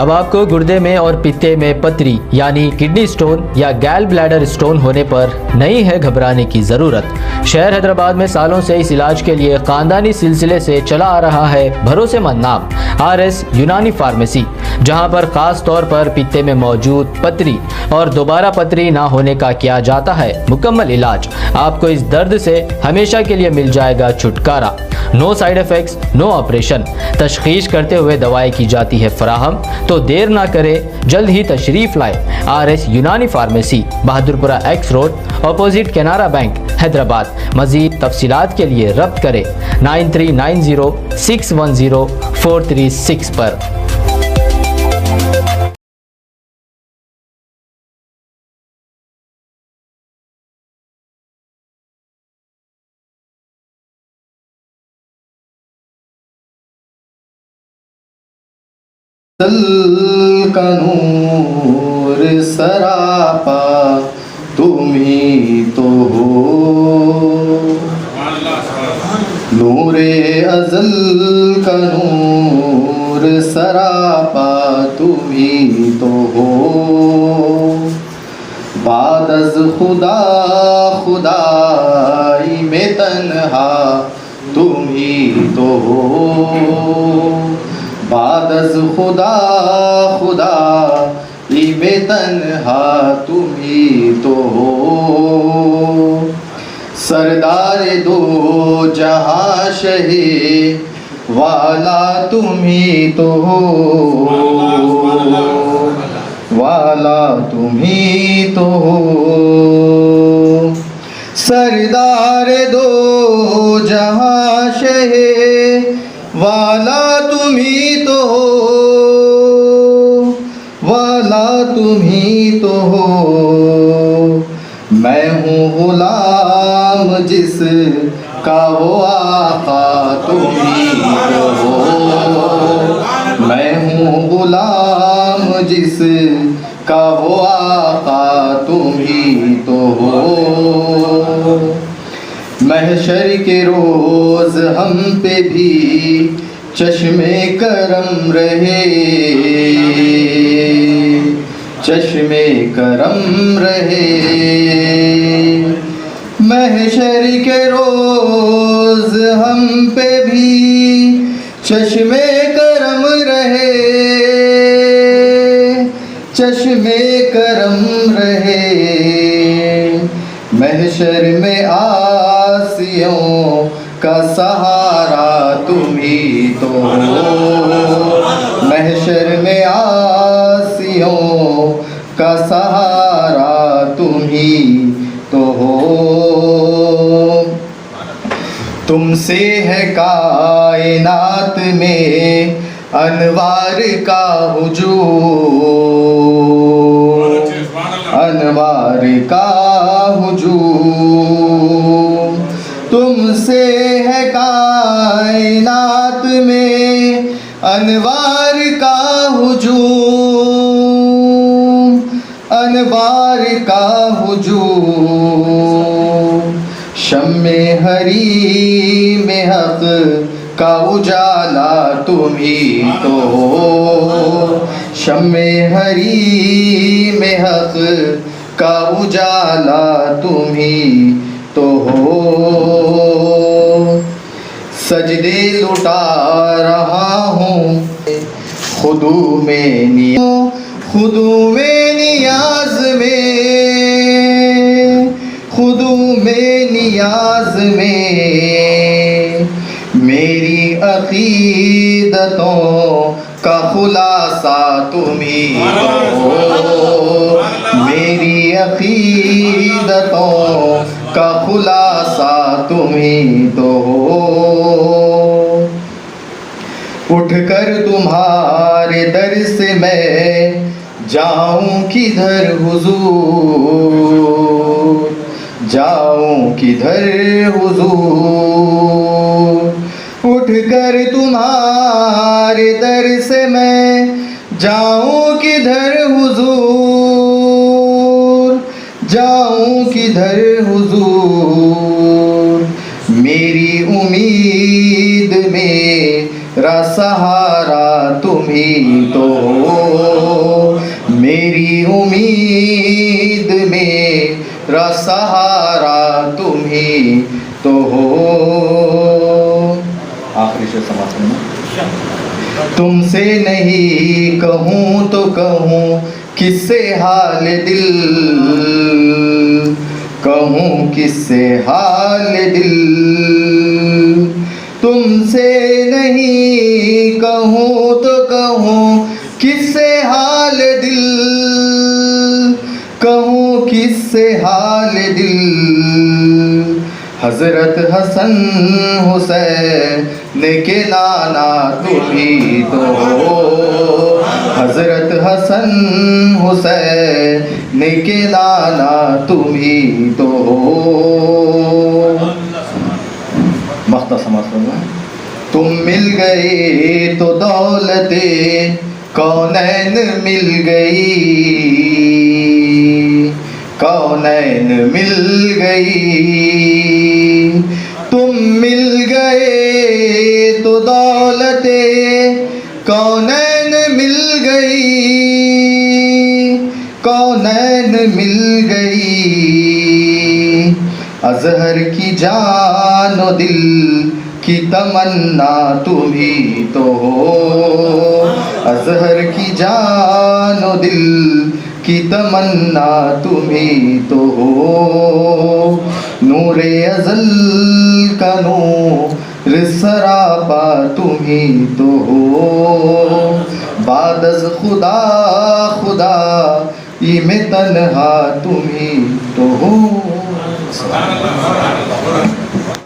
अब आपको गुर्दे में और पित्ते में पथरी यानी किडनी स्टोन या गैल ब्लैडर स्टोन होने पर नहीं है घबराने की ज़रूरत। शहर हैदराबाद में सालों से इस इलाज के लिए खानदानी सिलसिले से चला आ रहा है भरोसेमंद नाम RS यूनानी फार्मेसी, जहां पर खास तौर पर पित्ते में मौजूद पथरी और दोबारा पथरी ना होने का किया जाता है मुकम्मल इलाज। आपको इस दर्द से हमेशा के लिए मिल जाएगा छुटकारा। No side effects, no operation. तशखीस करते हुए दवाएं की जाती है फराहम। तो देर ना करें, जल्द ही तशरीफ लाए RS यूनानी pharmacy, Bahadurpura X road, opposite Canara bank, Hyderabad. मज़ीद तफसीलात के लिए रब्त करें 9390610436 पर। दिल का नूर सरापा तुम ही तो हो, नूरे अज़ल का नूर सरापा तुम ही तो हो। बाद अज़ खुदा खुदाई में तन्हा तुम ही तो हो, बाद अज़ खुदा खुदा में तन्हा तुम ही तो हो। सरदार दो जहाँ शहे वाला तुम ही तो हो, वाला तुम ही तो हो। सरदार दो जहाँ शहे वाला तुम ही तो हो, वाला तुम ही तो हो। मैं हूँ गुलाम जिस का वो आका तुम ही तो हो, मैं हूँ गुलाम जिस का वो आका तुम ही तो हो। महशर के रोज़ हम पे भी चश्मे करम रहे, चश्मे करम रहे। महशर के रोज़ हम पे भी चश्मे करम रहे, चश्मे करम रहे। महशर में आसियों का सहारा तुम ही तो हो, महशर में आसियों का सहारा तुम ही तो हो। तुमसे है कायनात में अनवार का हुजूम, अनवार का हुजूम। तुमसे है कायनात में अनवार का हुजूम, अनवार का हुजूम। शम्मे हरी में हक का उजाला तुम ही तो हो, शम्मे हरी में हक का उजाला तुम ही तो हो। सजदे लुटा रहा हूँ खुदू में खुदू में नियाज में, खुदू में नियाज में। मेरी अकीदतों का खुलासा तुम ही हो, मेरी अकीदतों का खुलासा तुम ही तो हो। उठकर तुम्हारे दर से मैं जाऊं किधर हुजूर, जाऊं किधर हुजूर। उठकर तुम्हारे दर से मैं जाऊं किधर हुजूर, जाऊं किधर हुजूर। मेरी उम्मीद मेरा सहारा तुम ही तो हो, तुमसे नहीं कहूँ तो कहूँ किससे हाल दिल, कहूँ किससे हाल दिल। तुमसे नहीं कहूँ तो कहूँ किससे हाल दिल, कहूँ किससे हाल दिल। हज़रत हसन हुसैन के नाना तुम ही तो हो, हज़रत हसन हुसैन के नाना तुम ही तो हो। मख्तसम तुम मिल गए तो दौलते कौनैन मिल गई, कौनैन मिल गई। तुम मिल गए तो दौलते कौनैन मिल गई, कौनैन मिल गई। अज़हर की जान और दिल की तमन्ना तुम ही तो हो, अज़हर की जान और दिल की तमन्ना तुम ही तो हो। नूरे अज़ल का नूर सरापा तुम ही तो हो। बादज़ खुदा खुदा ये में तन्हा तुम ही तो हो।